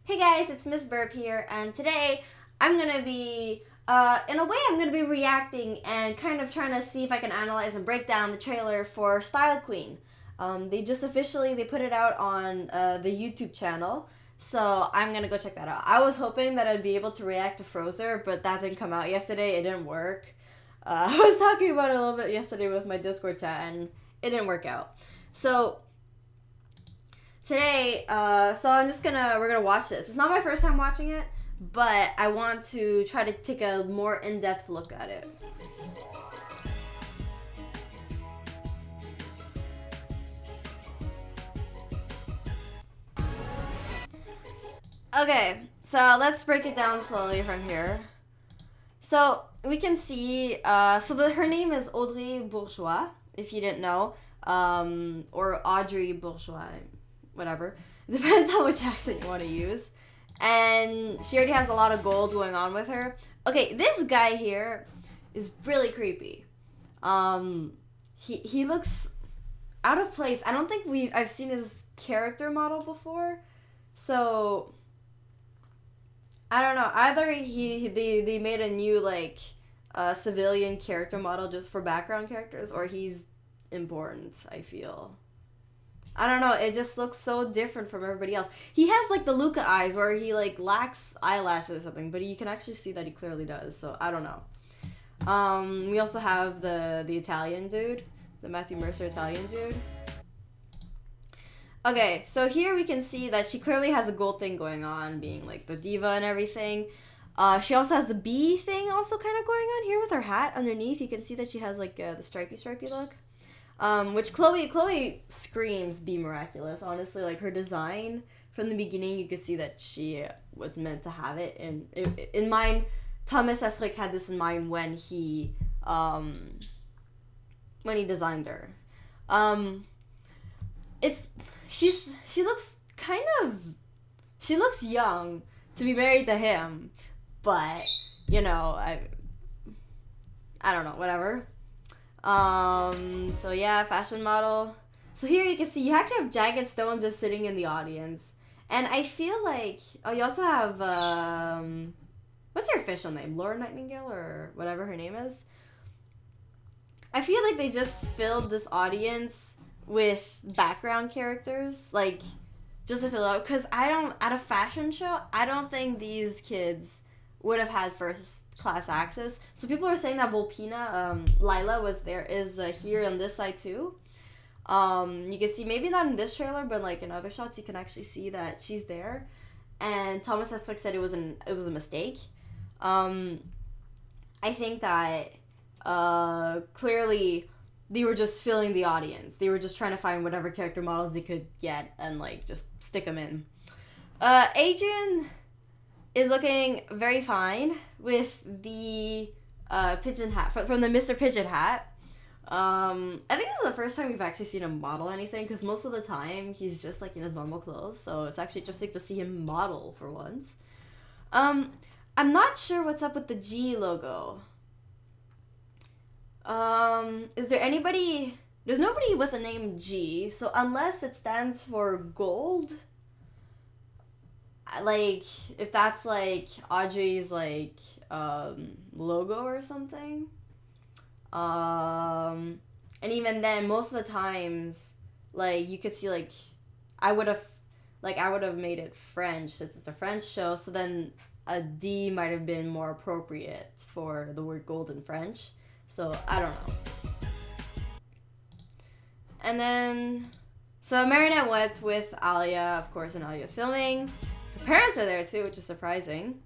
Hey guys, it's Miss Burp here, and today I'm gonna be, in a way, I'm gonna be reacting and kind of trying to see if I can analyze and break down the trailer for Style Queen. They just officially put it out on the YouTube channel, so I'm gonna go check that out. I was hoping that I'd be able to react to Frozer, but that didn't come out yesterday. It didn't work. I was talking about it a little bit yesterday with my Discord chat, and it didn't work out. So today, we're gonna watch this. It's not my first time watching it, but I want to try to take a more in-depth look at it. Okay, so let's break it down slowly from here. So we can see, her name is Audrey Bourgeois, if you didn't know, or Audrey Bourgeois, whatever. It depends on which accent you want to use. And she already has a lot of gold going on with her. Okay, this guy here is really creepy. He looks out of place. I don't think I've seen his character model before, so I don't know. Either they made a new civilian character model just for background characters, or he's important, I feel. I don't know, it just looks so different from everybody else. He has the Luca eyes where he lacks eyelashes or something, but you can actually see that he clearly does, so I don't know. We also have the Italian dude, the Matthew Mercer Italian dude. Okay, so here we can see that she clearly has a gold thing going on, being the diva and everything. She also has the bee thing also kind of going on here with her hat underneath. You can see that she has the stripy look. Which Chloe screams Be Miraculous. Honestly, her design from the beginning, you could see that she was meant to have it in mind. Thomas Esric had this in mind when he designed her. She looks young to be married to him, but I don't know, whatever. So yeah, fashion model. So here you can see you actually have Jagged Stone just sitting in the audience. And I feel you also have, what's her official name? Laura Nightingale or whatever her name is? I feel like they just filled this audience with background characters, just to fill it out. Because at a fashion show, I don't think these kids would have had first class access. So people are saying that Volpina, Lila is here on this side too. You can see, maybe not in this trailer, but in other shots you can actually see that she's there. And Thomas Eswick said it was a mistake. I think that clearly they were just filling the audience. They were just trying to find whatever character models they could get and just stick them in. Adrian is looking very fine with the pigeon hat from the Mr. Pigeon hat. I think this is the first time we've actually seen him model anything, because most of the time he's just in his normal clothes, so it's actually just to see him model for once. I'm not sure what's up with the G logo. Is there anybody? There's nobody with the name G, so unless it stands for gold, if that's Audrey's logo or something. And even then, most of the times, you could see I would have made it French since it's a French show, so then a D might have been more appropriate for the word gold in French. So I don't know. And then, so Marinette went with Alia, of course, and Alia's filming. Her parents are there too, which is surprising.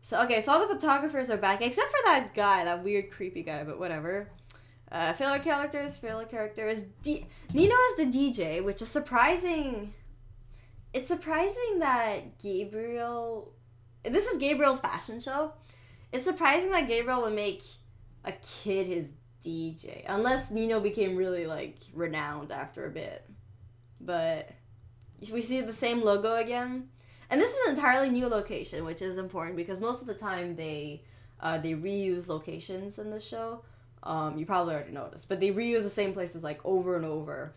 So okay, so all the photographers are back, except for that guy, that weird creepy guy, but whatever. Filler characters. Nino is the DJ, which is surprising. It's surprising that Gabriel... This is Gabriel's fashion show. It's surprising that Gabriel would make a kid his DJ, unless Nino became really renowned after a bit. But we see the same logo again, and this is an entirely new location, which is important because most of the time they reuse locations in this show. You probably already noticed, but they reuse the same places over and over.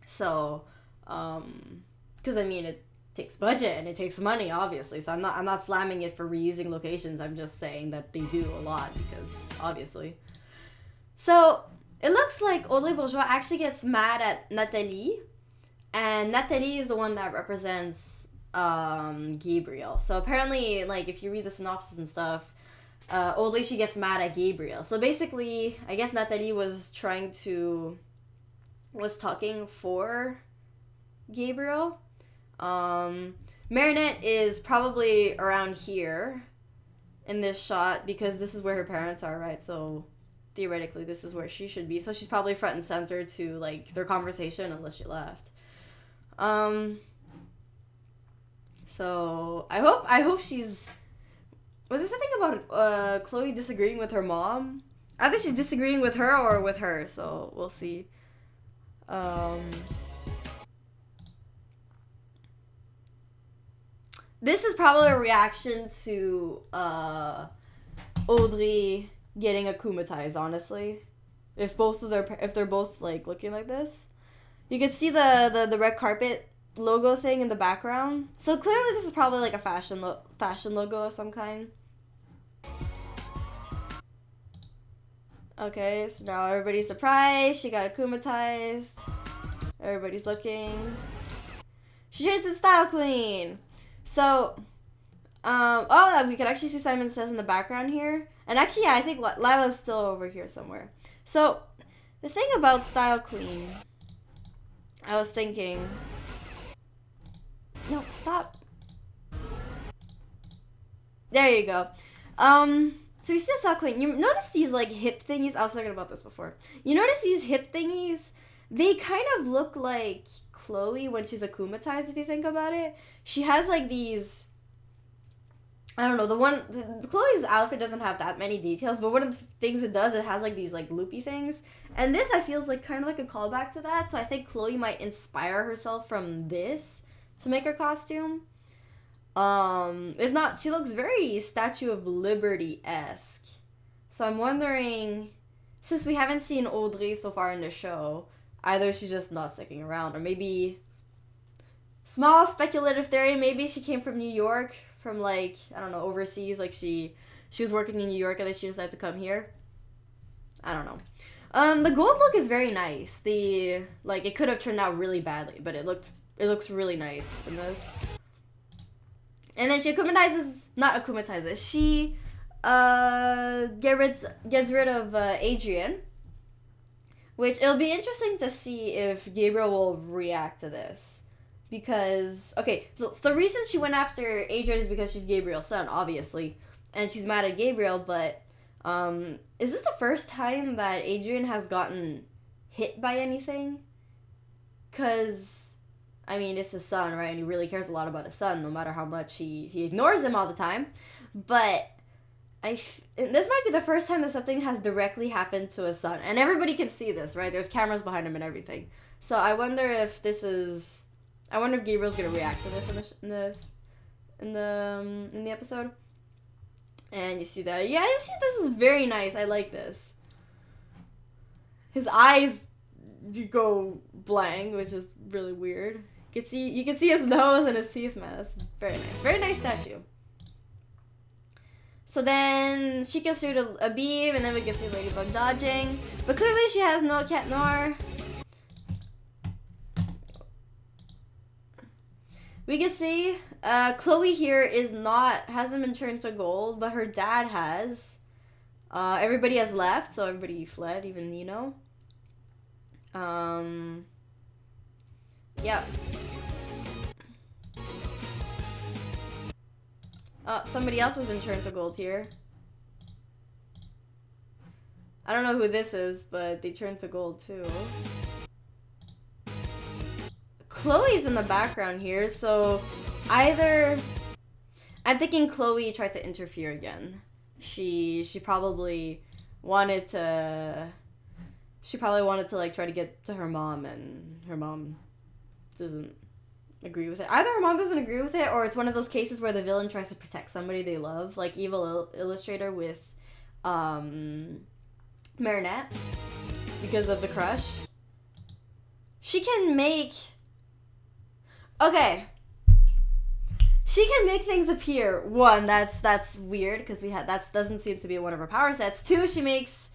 So because takes budget and it takes money, obviously. So I'm not slamming it for reusing locations. I'm just saying that they do a lot because obviously. So it looks like Audrey Bourgeois actually gets mad at Nathalie, and Nathalie is the one that represents Gabriel. So apparently, like, if you read the synopsis and stuff, Audrey, she gets mad at Gabriel. So basically, I guess Nathalie was talking for Gabriel. Marinette is probably around here in this shot because this is where her parents are, right? So theoretically this is where she should be. So she's probably front and center to like their conversation unless she left. So I hope she's... Was there something about Chloe disagreeing with her mom? I think she's disagreeing with her or with her, so we'll see. This is probably a reaction to Audrey getting akumatized, honestly. If they're both like looking like this. You can see the red carpet logo thing in the background. So clearly this is probably like a fashion logo of some kind. Okay, so now everybody's surprised. She got akumatized. Everybody's looking. She turns to Style Queen. So, we can actually see Simon Says in the background here. And actually, yeah, I think Lila's still over here somewhere. So, the thing about Style Queen, I was thinking... No, stop. There you go. So we see Style Queen. You notice these, like, hip thingies? I was talking about this before. You notice these hip thingies? They kind of look like Chloe when she's akumatized, if you think about it. She has, like, these... I don't know, Chloe's outfit doesn't have that many details, but one of the things it does, it has, like, these, like, loopy things. And this, I feel, is, like, kind of like a callback to that, so I think Chloe might inspire herself from this to make her costume. If not, she looks very Statue of Liberty-esque. So I'm wondering, since we haven't seen Audrey so far in the show, either she's just not sticking around, or maybe... Small speculative theory, maybe she came from New York, from, like, I don't know, overseas, like she was working in New York and then she decided to come here. I don't know. The gold look is very nice. It could have turned out really badly, but it looks really nice in this. And then she akumatizes, she, gets rid of, Adrian, which it'll be interesting to see if Gabriel will react to this. Because, okay, so the reason she went after Adrian is because she's Gabriel's son, obviously. And she's mad at Gabriel, but, is this the first time that Adrian has gotten hit by anything? Because, I mean, it's his son, right? And he really cares a lot about his son, no matter how much he ignores him all the time. But, this might be the first time that something has directly happened to his son. And everybody can see this, right? There's cameras behind him and everything. So I wonder if Gabriel's gonna react to this in the episode. And you see that, yeah, you see this is very nice. I like this. His eyes go blank, which is really weird. You can see his nose and his teeth, man. That's very nice statue. So then she can shoot a beam, and then we can see Ladybug dodging. But clearly she has no Cat Noir. We can see Chloe here hasn't been turned to gold, but her dad has. Everybody has left, so everybody fled, even Nino. Yeah. Somebody else has been turned to gold here. I don't know who this is, but they turned to gold too. Chloe's in the background here, so either... I'm thinking Chloe tried to interfere again. She probably wanted to... like, try to get to her mom, and her mom doesn't agree with it. Either her mom doesn't agree with it, or it's one of those cases where the villain tries to protect somebody they love, like Evil Illustrator with, Marinette, because of the crush. She can make... Okay. she can make things appear. One, that's weird because that doesn't seem to be one of her power sets. Two, she makes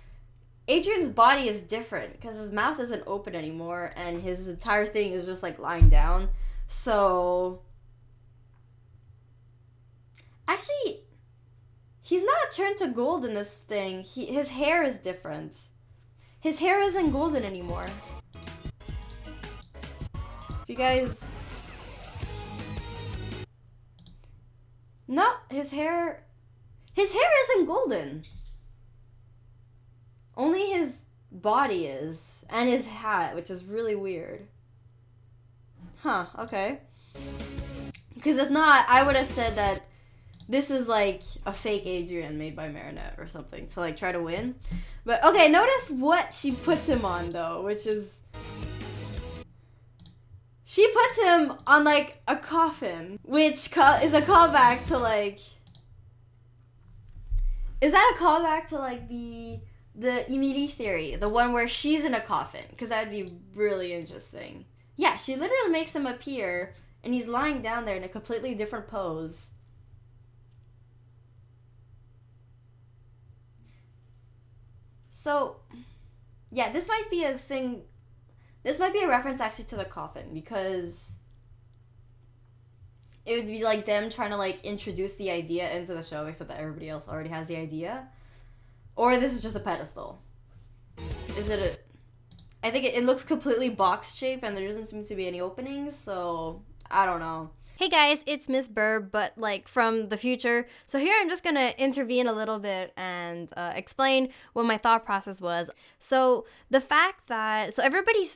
Adrian's body is different because his mouth isn't open anymore and his entire thing is just like lying down. So actually, he's not turned to gold in this thing. His hair is different. His hair isn't golden anymore. If you guys... No, his hair isn't golden. Only his body is. And his hat, which is really weird. Huh, okay. Because if not, I would have said that this is like a fake Adrian made by Marinette or something to like try to win. But okay, notice what she puts him on though, which is... She puts him on like a coffin, which is a callback to like... Is that a callback to like the Emily theory? The one where she's in a coffin? Because that would be really interesting. Yeah, she literally makes him appear and he's lying down there in a completely different pose. So, yeah, this might be a thing. This might be a reference actually to the coffin because it would be like them trying to like introduce the idea into the show, except that everybody else already has the idea. Or this is just a pedestal. Is it a... I think it looks completely box shaped and there doesn't seem to be any openings, so I don't know. Hey guys, it's Miss Burr, but like from the future. So here I'm just gonna intervene a little bit and explain what my thought process was. So the fact that,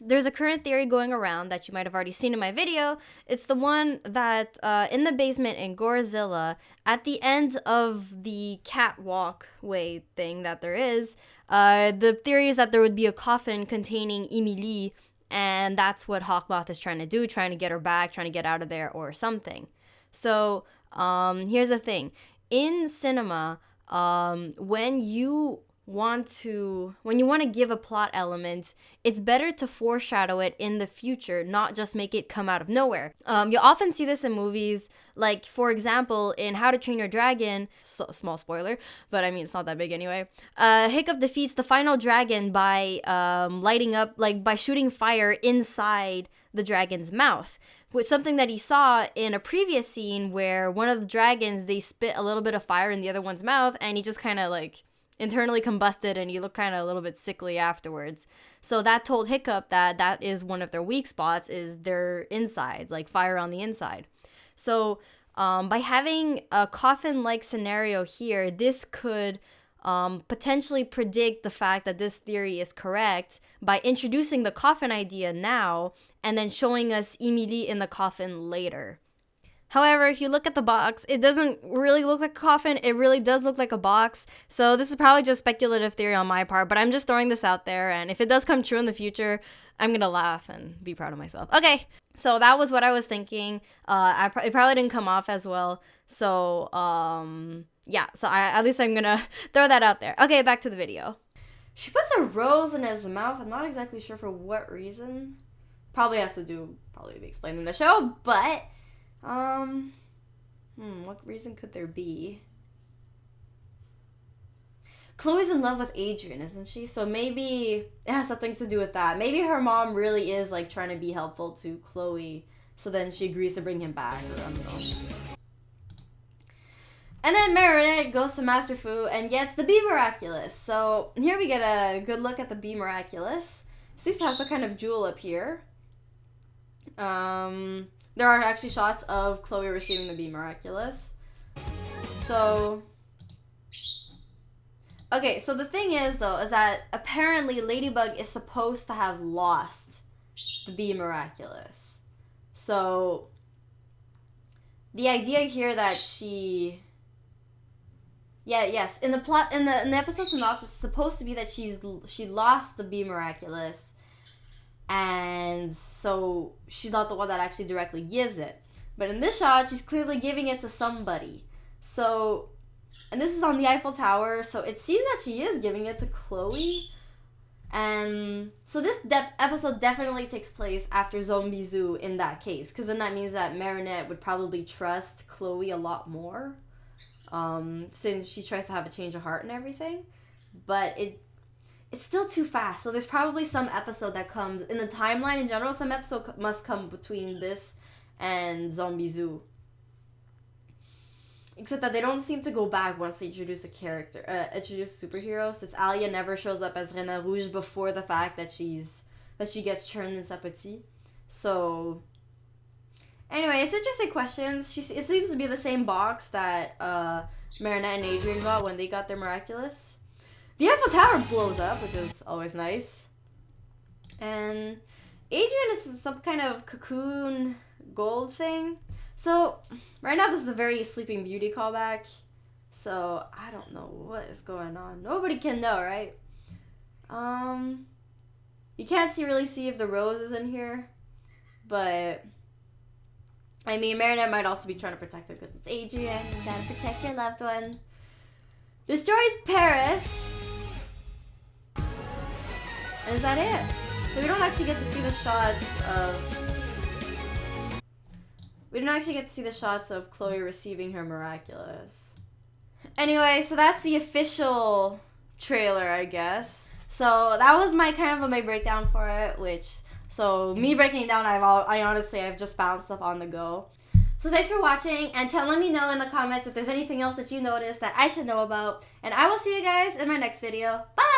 there's a current theory going around that you might have already seen in my video. It's the one that in the basement in Gorzilla, at the end of the catwalk way thing that there is, the theory is that there would be a coffin containing Emily. And that's what Hawkmoth is trying to do, trying to get her back, trying to get out of there or something. So here's the thing. In cinema, when you want to give a plot element, it's better to foreshadow it in the future, not just make it come out of nowhere. You often see this in movies, like for example in How to Train Your Dragon, small spoiler, but I mean it's not that big anyway. Hiccup defeats the final dragon by lighting up, like by shooting fire inside the dragon's mouth, which something that he saw in a previous scene where one of the dragons, they spit a little bit of fire in the other one's mouth and he just kind of like internally combusted and he looked kind of a little bit sickly afterwards. So that told Hiccup that is one of their weak spots, is their insides, like fire on the inside. So by having a coffin-like scenario here, this could potentially predict the fact that this theory is correct by introducing the coffin idea now and then showing us Emily in the coffin later. However, if you look at the box, it doesn't really look like a coffin. It really does look like a box. So this is probably just speculative theory on my part, but I'm just throwing this out there. And if it does come true in the future, I'm going to laugh and be proud of myself. Okay, so that was what I was thinking. It probably didn't come off as well. So, yeah, so at least I'm going to throw that out there. Okay, back to the video. She puts a rose in his mouth. I'm not exactly sure for what reason. Probably be explained in the show, but... what reason could there be? Chloe's in love with Adrian, isn't she? So maybe it has something to do with that. Maybe her mom really is like trying to be helpful to Chloe, so then she agrees to bring him back, or I don't know. And then Marinette goes to Master Fu and gets the Bee Miraculous. So here we get a good look at the Bee Miraculous. Seems to have some kind of jewel up here. There are actually shots of Chloe receiving the Bee Miraculous. So, okay, so the thing is, though, is that apparently Ladybug is supposed to have lost the Bee Miraculous. So, the idea here that she... yes, in the plot, in the episode synopsis, it's supposed to be that she lost the Bee Miraculous, and so she's not the one that actually directly gives it. But in this shot, she's clearly giving it to somebody. So, and this is on the Eiffel Tower, so it seems that she is giving it to Chloe. And so this episode definitely takes place after Zombie Zoo in that case, because then that means that Marinette would probably trust Chloe a lot more, since she tries to have a change of heart and everything. But it's still too fast. So there's probably some episode that comes in the timeline in general. Some episode must come between this and Zombie Zoo. Except that they don't seem to go back once they introduce a character, introduce a superhero, since Alia never shows up as Reine Rouge before the fact that she gets turned in Sa Petit. So, anyway, it's interesting questions. It seems to be the same box that Marinette and Adrien got when they got their Miraculous. The Eiffel Tower blows up, which is always nice. And Adrien is some kind of cocoon gold thing. So, right now this is a very Sleeping Beauty callback. So, I don't know what is going on. Nobody can know, right? You can't really see if the rose is in here. But, I mean, Marinette might also be trying to protect her because it's Adrien. You gotta protect your loved one. Destroys Paris. And is that it? So we don't actually get to see the shots of... We didn't actually get to see the shots of Chloe receiving her Miraculous. Anyway, so that's the official trailer, I guess. So that was my breakdown for it, so me breaking it down, I've just found stuff on the go. So thanks for watching, and let me know in the comments if there's anything else that you noticed that I should know about. And I will see you guys in my next video. Bye!